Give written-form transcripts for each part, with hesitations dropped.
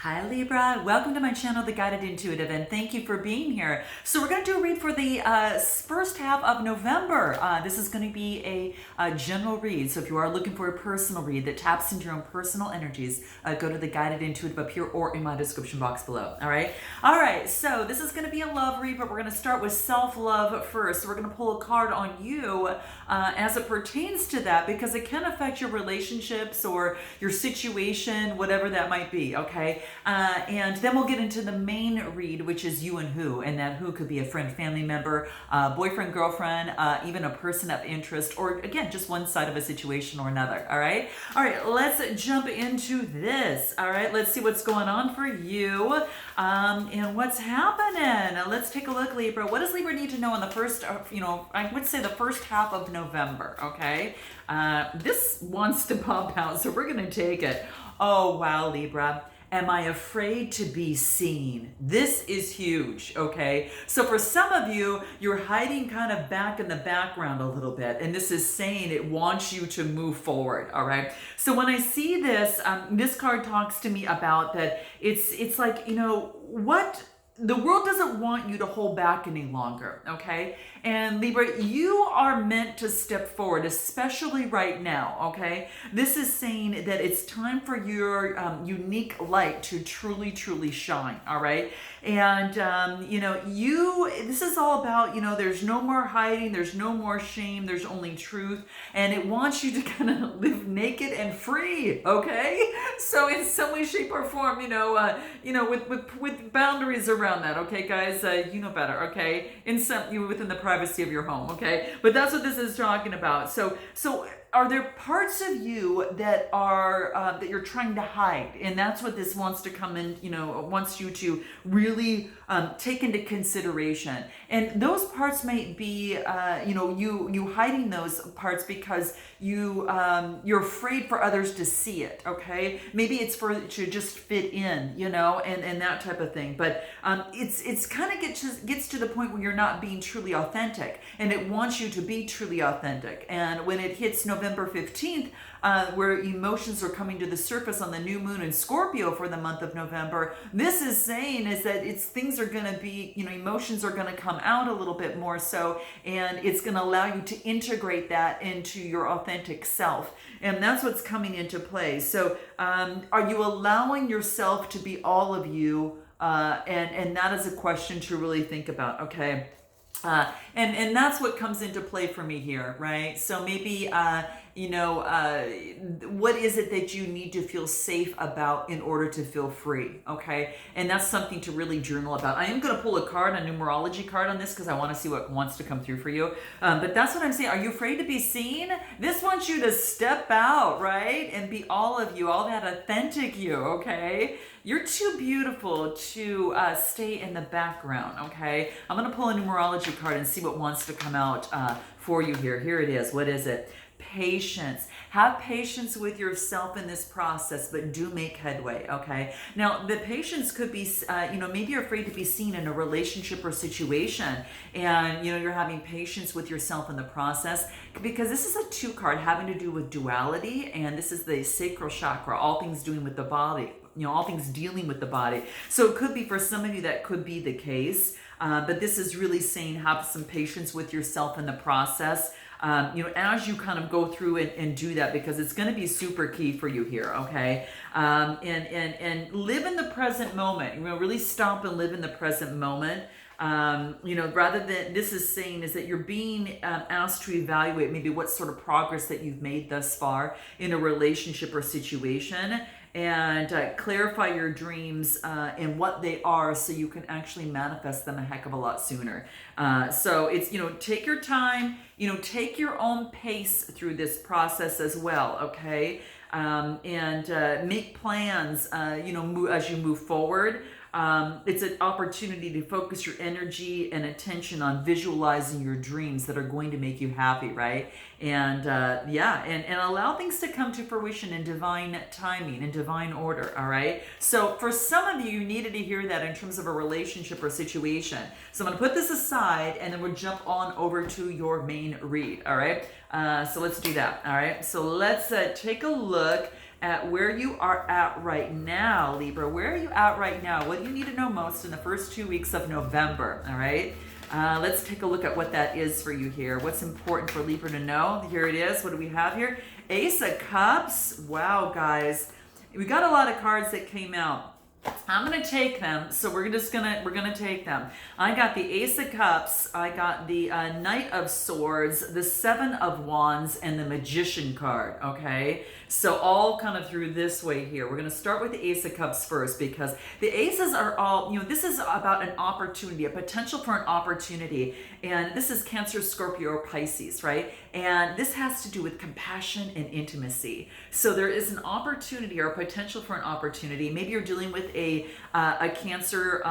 Hi Libra, welcome to my channel, The Guided Intuitive, and thank you for being here. So we're going to do a read for the first half of November. This is going to be a general read, so if you are looking for a personal read that taps into your own personal energies, go to The Guided Intuitive up here or in my description box below, all right? All right, so this is going to be a love read, but we're going to start with self-love first. So we're going to pull a card on you as it pertains to that, because it can affect your relationships or your situation, whatever that might be, okay? And then we'll get into the main read, which is you and who, and that who could be a friend, family member, boyfriend, girlfriend, even a person of interest, or again, just one side of a situation or another. All right. All right. Let's jump into this. All right. Let's see what's going on for you and what's happening. Now, let's take a look, Libra. What does Libra need to know in the first, I would say the first half of November? Okay. This wants to pop out, so we're going to take it. Oh, wow, Libra. Am I afraid to be seen? This is huge, okay? So for some of you, you're hiding kind of back in the background a little bit, and this is saying it wants you to move forward, all right? So when I see this, this card talks to me about that it's like, what the world doesn't want you to hold back any longer, okay? And Libra, you are meant to step forward, especially right now, okay? This is saying that it's time for your unique light to truly, truly shine, all right? And, this is all about, there's no more hiding, there's no more shame, there's only truth, and it wants you to kind of live naked and free, okay? So in some way, shape, or form, with boundaries around that, okay, guys? You know better, okay? Within the privacy of your home, okay? But that's what this is talking about. So are there parts of you that are that you're trying to hide? And that's what this wants to come in, wants you to really take into consideration. And those parts might be, you hiding those parts because you're afraid for others to see it, okay? Maybe it's to just fit in, and that type of thing. But it's kind of gets to the point where you're not being truly authentic, and it wants you to be truly authentic. And when it hits November 15th, where emotions are coming to the surface on the new moon in Scorpio for the month of November, this is saying is that things are going to be, emotions are going to come out a little bit more so, and it's going to allow you to integrate that into your authentic self. And that's what's coming into play. So are you allowing yourself to be all of you? And that is a question to really think about, okay? And that's what comes into play for me here, right? So maybe, what is it that you need to feel safe about in order to feel free, okay? And that's something to really journal about. I am going to pull a numerology card on this, because I want to see what wants to come through for you. But that's what I'm saying. Are you afraid to be seen? This wants you to step out, right? And be all of you, all that authentic you, okay? You're too beautiful to stay in the background, okay? I'm going to pull a numerology card and see what wants to come out for you here. Here it is. What is it? Patience. Have patience with yourself in this process, but do make headway, okay? Now, the patience could be, maybe you're afraid to be seen in a relationship or situation, and, you're having patience with yourself in the process, because this is a 2 card having to do with duality, and this is the sacral chakra, all things doing with the body. All things dealing with the body. So it could be for some of you that could be the case, but this is really saying have some patience with yourself in the process, as you kind of go through it and do that, because it's going to be super key for you here, okay? And live in the present moment. Really stop and live in the present moment. Rather than, this is saying is that you're being asked to evaluate maybe what sort of progress that you've made thus far in a relationship or situation, and clarify your dreams and what they are, so you can actually manifest them a heck of a lot sooner. So it's, take your time, take your own pace through this process as well, okay? And make plans, as you move forward. It's an opportunity to focus your energy and attention on visualizing your dreams that are going to make you happy, right? And and allow things to come to fruition in divine timing and divine order, all right? So for some of you, you needed to hear that in terms of a relationship or situation. So I'm going to put this aside, and then we'll jump on over to your main read, all right? So let's do that, all right? So let's take a look at where you are at right now, Libra. Where are you at right now? What do you need to know most in the first 2 weeks of November? All right. Let's take a look at what that is for you here. What's important for Libra to know? Here it is. What do we have here? Ace of Cups. Wow, guys. We got a lot of cards that came out. I'm gonna take them, so we're gonna take them. I got the Ace of Cups, I got the Knight of Swords, the Seven of Wands, and the Magician card. Okay, so all kind of through this way here. We're gonna start with the Ace of Cups first because the aces are all, this is about an opportunity, a potential for an opportunity, and this is Cancer, Scorpio, or Pisces, right? And this has to do with compassion and intimacy. So there is an opportunity or a potential for an opportunity. Maybe you're dealing with a Cancer,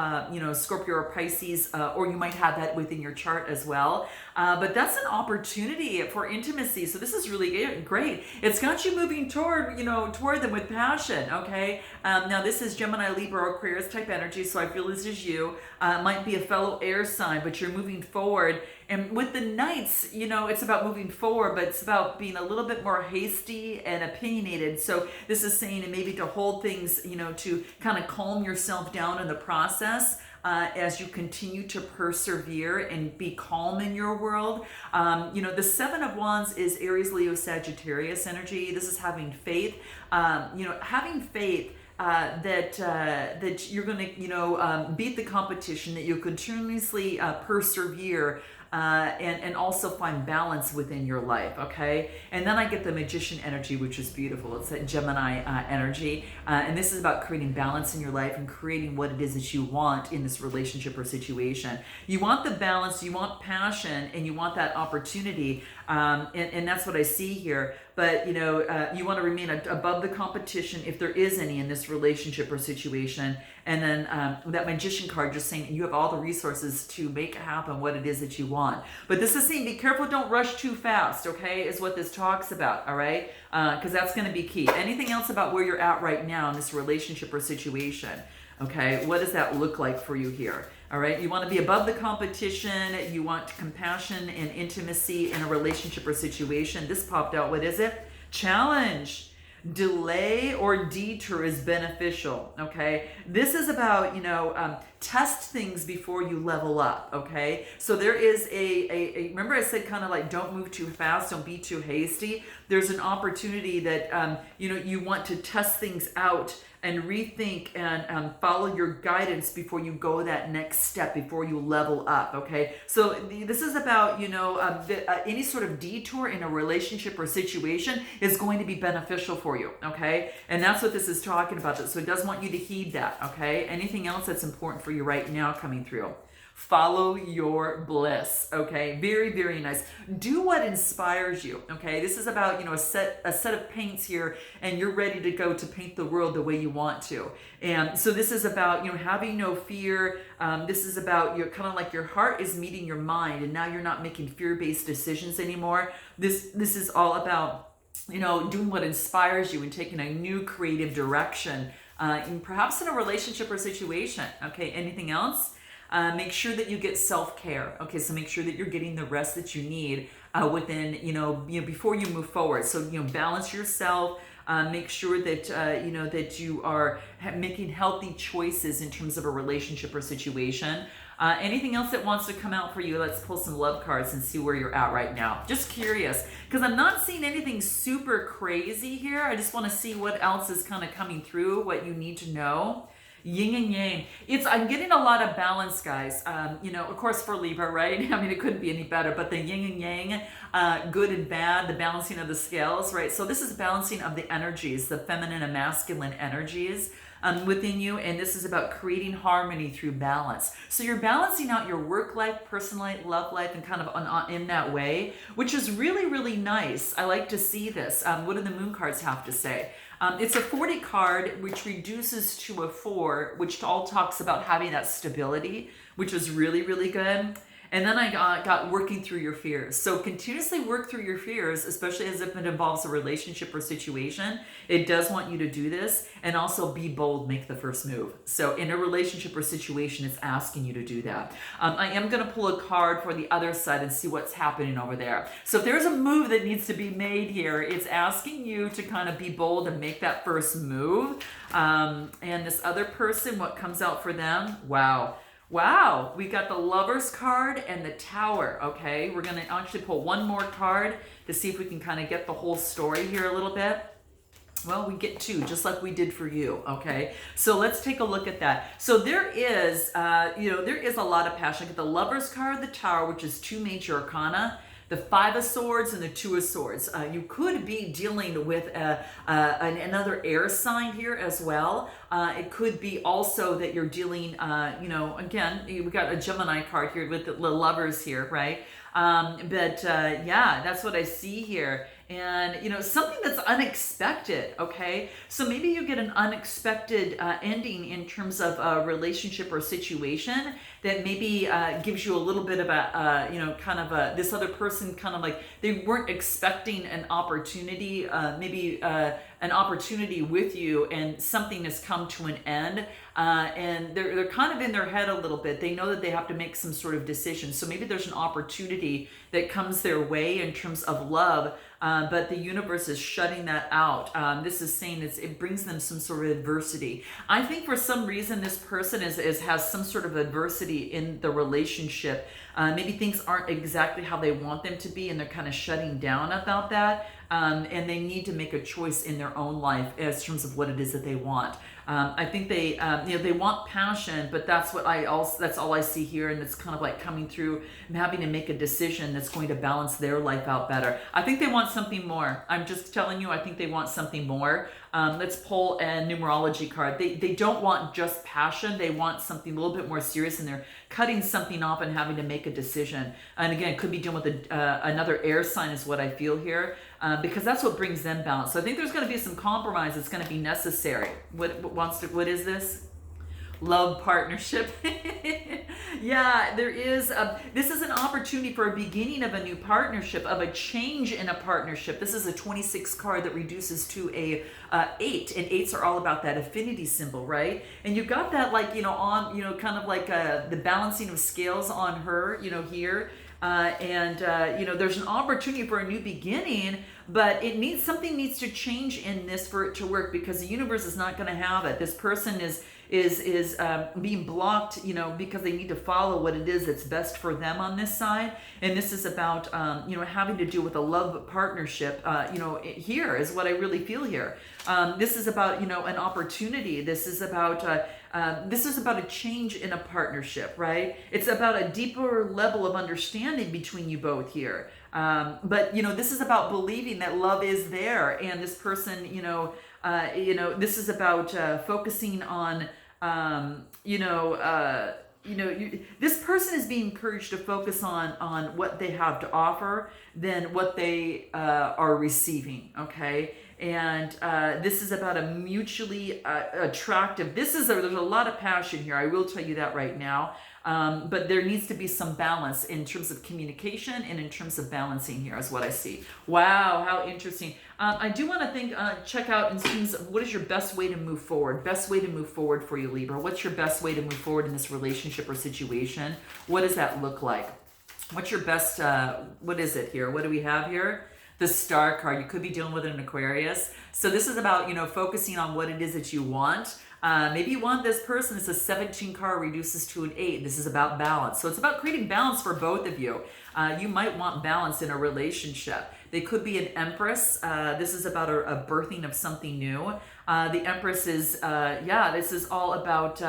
Scorpio or Pisces, or you might have that within your chart as well. But that's an opportunity for intimacy. So this is really great. It's got you moving toward them with passion. Okay. Now this is Gemini, Libra, or Aquarius type energy. So I feel this is you. Might be a fellow air sign, but you're moving forward. And with the Knights, it's about moving forward, but it's about being a little bit more hasty and opinionated. So this is saying, and maybe to hold things, to kind of calm yourself down in the process. As you continue to persevere and be calm in your world. The Seven of Wands is Aries, Leo, Sagittarius energy. This is having faith. Having faith that you're going to beat the competition, that you'll continuously persevere. And also find balance within your life, okay? And then I get the Magician energy, which is beautiful. It's that Gemini energy. And this is about creating balance in your life and creating what it is that you want in this relationship or situation. You want the balance, you want passion, and you want that opportunity. And that's what I see here. But, you want to remain above the competition if there is any in this relationship or situation. And then that Magician card just saying you have all the resources to make it happen what it is that you want. But this is saying be careful, don't rush too fast, okay, is what this talks about, all right? Because that's going to be key. Anything else about where you're at right now in this relationship or situation? Okay, what does that look like for you here? All right, you want to be above the competition. You want compassion and intimacy in a relationship or situation. This popped out. What is it? Challenge. Delay or detour is beneficial. Okay, this is about test things before you level up. Okay, so there is a remember I said kind of like don't move too fast, don't be too hasty. There's an opportunity that you want to test things out and rethink and follow your guidance before you go that next step, before you level up, okay? So this is about, any sort of detour in a relationship or situation is going to be beneficial for you, okay? And that's what this is talking about. So it does want you to heed that, okay? Anything else that's important for you right now coming through? Follow your bliss, okay? Very, very nice. Do what inspires you, okay? This is about, a set of paints here, and you're ready to go to paint the world the way you want to. And so this is about, having no fear. This is about kind of like your heart is meeting your mind, and now you're not making fear-based decisions anymore. This is all about, doing what inspires you and taking a new creative direction, and perhaps in a relationship or situation, okay? Anything else? Make sure that you get self-care. Okay, so make sure that you're getting the rest that you need within, before you move forward. So, balance yourself. Make sure that, that you are making healthy choices in terms of a relationship or situation. Anything else that wants to come out for you? Let's pull some love cards and see where you're at right now. Just curious, because I'm not seeing anything super crazy here. I just want to see what else is kind of coming through, what you need to know. Yin and yang. I'm getting a lot of balance, guys. Of course for Libra, right? I mean, it couldn't be any better, but the yin and yang, good and bad, the balancing of the scales, right? So this is balancing of the energies, the feminine and masculine energies within you. And this is about creating harmony through balance. So you're balancing out your work life, personal life, love life, and kind of in that way, which is really, really nice. I like to see this. What do the moon cards have to say? It's a 40 card, which reduces to a 4, which all talks about having that stability, which is really, really good. And then I got working through your fears. So continuously work through your fears, especially as if it involves a relationship or situation. It does want you to do this, and also be bold, make the first move. So in a relationship or situation, it's asking you to do that. I am going to pull a card for the other side and see what's happening over there. So if there's a move that needs to be made here, it's asking you to kind of be bold and make that first move. And this other person, what comes out for them? Wow. Wow, we got the Lovers card and the Tower, okay? We're going to actually pull one more card to see if we can kind of get the whole story here a little bit. Well, we get two, just like we did for you, okay? So let's take a look at that. So there is, there is a lot of passion. Get the Lovers card, the Tower, which is two major arcana, the Five of Swords and the Two of Swords. You could be dealing with another air sign here as well. It could be also that you're dealing, again, we got a Gemini card here with the Lovers here, right? Yeah, that's what I see here. And, something that's unexpected, okay? So maybe you get an unexpected ending in terms of a relationship or situation that maybe gives you a little bit of a, this other person kind of like, they weren't expecting an opportunity, maybe an opportunity with you, and something has come to an end. And they're kind of in their head a little bit. They know that they have to make some sort of decision. So maybe there's an opportunity that comes their way in terms of love, but the universe is shutting that out. This is saying it brings them some sort of adversity. I think for some reason this person has some sort of adversity in the relationship. Maybe things aren't exactly how they want them to be, and they're kind of shutting down about that. And they need to make a choice in their own life as terms of what it is that they want. I think they want passion, but that's all I see here, and it's kind of like coming through and having to make a decision that's going to balance their life out better. I think they want something more. I'm just telling you, I think they want something more. Let's pull a numerology card. They don't want just passion. They want something a little bit more serious, and they're cutting something off and having to make a decision. And again, it could be dealing with another air sign is what I feel here, because that's what brings them balance. So I think there's going to be some compromise that's going to be necessary. What is this? Love partnership. Yeah, there is. This is an opportunity for a beginning of a new partnership, of a change in a partnership. This is a 26 card that reduces to a 8, and 8s are all about that affinity symbol, right? And you got that kind of like the balancing of scales on her, here. There's an opportunity for a new beginning, but something needs to change in this for it to work, because the universe is not going to have it. This person is being blocked, because they need to follow what it is that's best for them on this side. And this is about, having to do with a love partnership, here is what I really feel here. This is about, an opportunity. This is about a change in a partnership, right? It's about a deeper level of understanding between you both here. But this is about believing that love is there, and this person, this is about focusing on, this person is being encouraged to focus on what they have to offer than what they are receiving, okay? And this is about a mutually attractive, there's a lot of passion here, I will tell you that right now. But there needs to be some balance in terms of communication and in terms of balancing here is what I see. Wow, how interesting. I do want to check out in terms of what is your best way to move forward. Best way to move forward for you, Libra. What's your best way to move forward in this relationship or situation? What does that look like? What's your best, what is it here? What do we have here? The Star card. You could be dealing with an Aquarius. So this is about, focusing on what it is that you want. Maybe you want this person. It's a 17 card, reduces to an 8. This is about balance. So it's about creating balance for both of you. You might want balance in a relationship. They could be an Empress. This is about a birthing of something new. The Empress is, this is all about,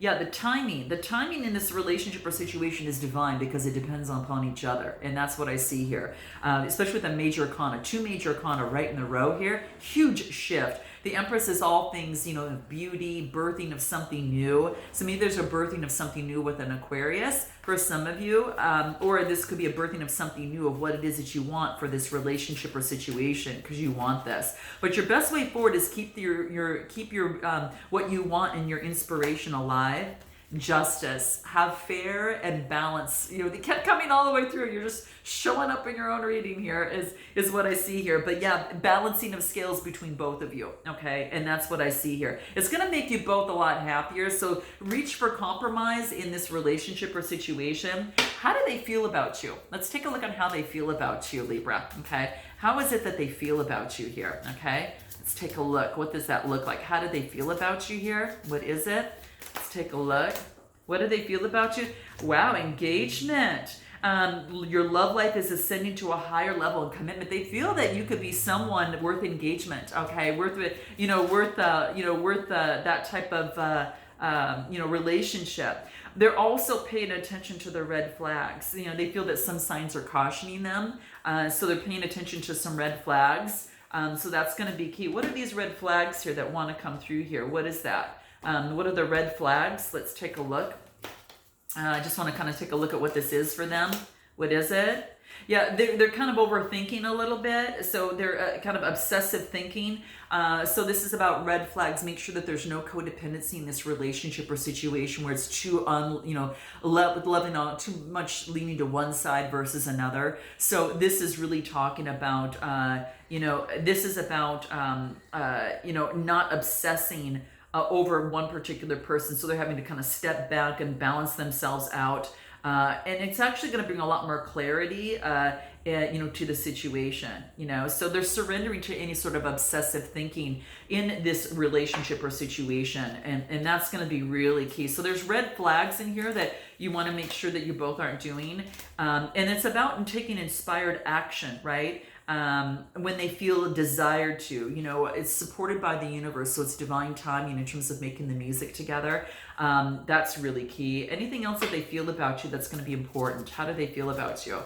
the timing. The timing in this relationship or situation is divine because it depends upon each other. And that's what I see here, especially with the major arcana. 2 major arcana right in the row here. Huge shift. The Empress is all things, beauty, birthing of something new. So maybe there's a birthing of something new with an Aquarius for some of you, or this could be a birthing of something new of what it is that you want for this relationship or situation, because you want this. But your best way forward is keep your what you want and your inspiration alive. Justice, have fair and balance. You know, they kept coming all the way through. You're just showing up in your own reading here is what I see here. But yeah, balancing of scales between both of you. Okay, and that's what I see here. It's gonna make you both a lot happier. So reach for compromise in this relationship or situation. How do they feel about you? Let's take a look on how they feel about you, Libra. Okay, how is it that they feel about you here? Okay, let's take a look. What does that look like? How do they feel about you here? What is it? Let's take a look. What do they feel about you? Wow, engagement. Your love life is ascending to a higher level of commitment. They feel that you could be someone worth engagement. Okay, worth that type of relationship. They're also paying attention to the red flags. You know, they feel that some signs are cautioning them, so they're paying attention to some red flags. So that's going to be key. What are these red flags here that want to come through here? What is that? What are the red flags? Let's take a look. I just want to kind of take a look at what this is for them. What is it? Yeah, they're kind of overthinking a little bit. So they're kind of obsessive thinking. So this is about red flags. Make sure that there's no codependency in this relationship or situation where it's too, loving on too much, leaning to one side versus another. So this is really talking about, this is about, not obsessing over one particular person, so they're having to kind of step back and balance themselves out, and it's actually going to bring a lot more clarity, to the situation. So they're surrendering to any sort of obsessive thinking in this relationship or situation, and that's going to be really key. So there's red flags in here that you want to make sure that you both aren't doing, and it's about taking inspired action, right? When they feel desired to, it's supported by the universe, so it's divine timing in terms of making the music together. That's really key. Anything else that they feel about you that's going to be important? How do they feel about you?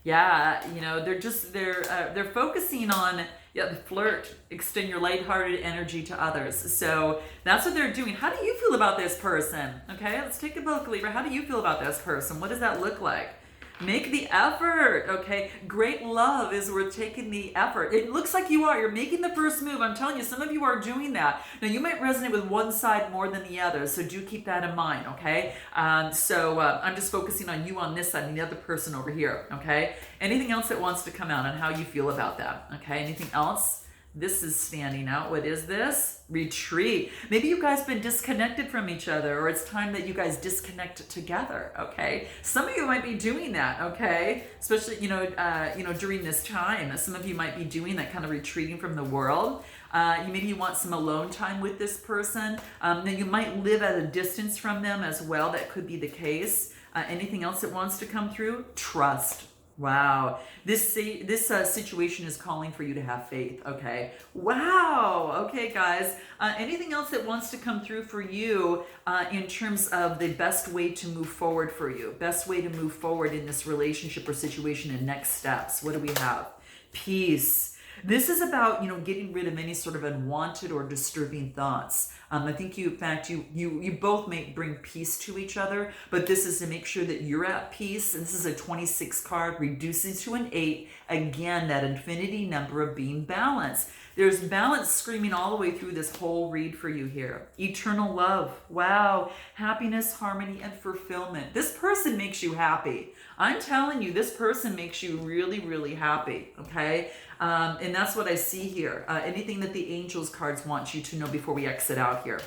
Yeah, they're focusing on the flirt, extend your lighthearted energy to others. So that's what they're doing. How do you feel about this person? Okay, let's take a look, Libra. How do you feel about this person? What does that look like? Make the effort, okay? Great love is worth taking the effort. It looks like you are. You're making the first move. I'm telling you, some of you are doing that. Now, you might resonate with one side more than the other, so do keep that in mind, okay? I'm just focusing on you on this side and the other person over here, okay? Anything else that wants to come out on how you feel about that, okay? Anything else? This is standing out. What is this? Retreat. Maybe you guys been disconnected from each other, or it's time that you guys disconnect together, okay? Some of you might be doing that, okay? Especially, during this time. Some of you might be doing that, kind of retreating from the world. Maybe you want some alone time with this person. Then you might live at a distance from them as well. That could be the case. Anything else that wants to come through? Trust. Wow, this situation is calling for you to have faith, okay? Wow, okay, guys. Anything else that wants to come through for you in terms of the best way to move forward for you? Best way to move forward in this relationship or situation and next steps. What do we have? Peace. This is about, getting rid of any sort of unwanted or disturbing thoughts. I think you both may bring peace to each other, but this is to make sure that you're at peace. And this is a 26 card, reduces to an 8. Again, that infinity number of being balanced. There's balance screaming all the way through this whole read for you here. Eternal love. Wow. Happiness, harmony, and fulfillment. This person makes you happy. I'm telling you, this person makes you really, really happy, okay? And that's what I see here. Anything that the angels cards want you to know before we exit out here.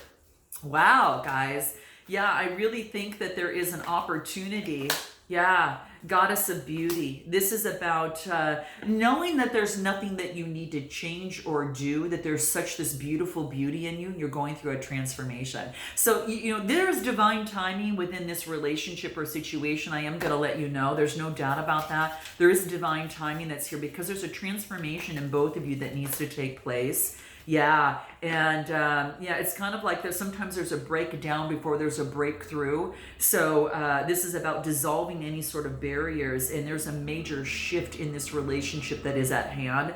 Wow, guys. Yeah, I really think that there is an opportunity. Yeah, goddess of beauty. This is about knowing that there's nothing that you need to change or do, that there's such this beautiful beauty in you, and you're going through a transformation. So, there's divine timing within this relationship or situation. I am going to let you know. There's no doubt about that. There is divine timing that's here because there's a transformation in both of you that needs to take place. Yeah, and it's kind of like sometimes there's a breakdown before there's a breakthrough. So this is about dissolving any sort of barriers, and there's a major shift in this relationship that is at hand.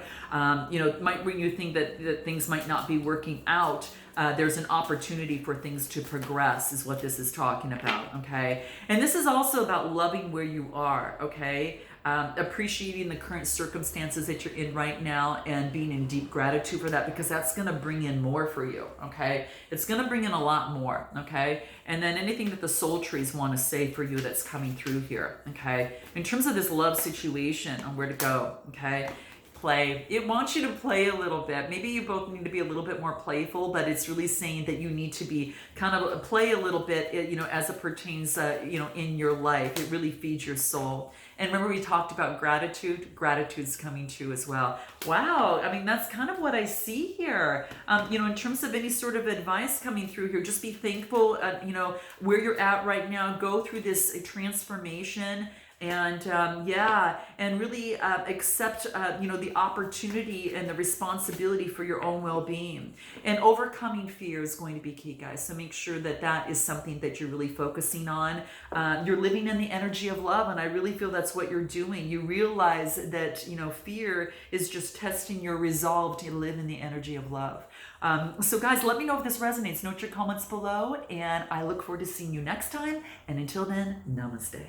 It might bring you think that things might not be working out. There's an opportunity for things to progress is what this is talking about, okay? And this is also about loving where you are, okay? appreciating the current circumstances that you're in right now and being in deep gratitude for that, because that's going to bring in more for you. Okay, it's going to bring in a lot more. Okay, and then anything that the soul trees want to say for you that's coming through here. Okay, in terms of this love situation and where to go. Okay, play. It wants you to play a little bit. Maybe you both need to be a little bit more playful, but it's really saying that you need to be kind of play a little bit, as it pertains, in your life. It really feeds your soul. And remember, we talked about gratitude. Gratitude's coming true as well. Wow. I mean, that's kind of what I see here. In terms of any sort of advice coming through here, just be thankful, where you're at right now. Go through this transformation. And and really accept, the opportunity and the responsibility for your own well-being. And overcoming fear is going to be key, guys. So make sure that that is something that you're really focusing on. You're living in the energy of love, and I really feel that's what you're doing. You realize that, fear is just testing your resolve to live in the energy of love. So guys, let me know if this resonates. Note your comments below, and I look forward to seeing you next time. And until then, namaste.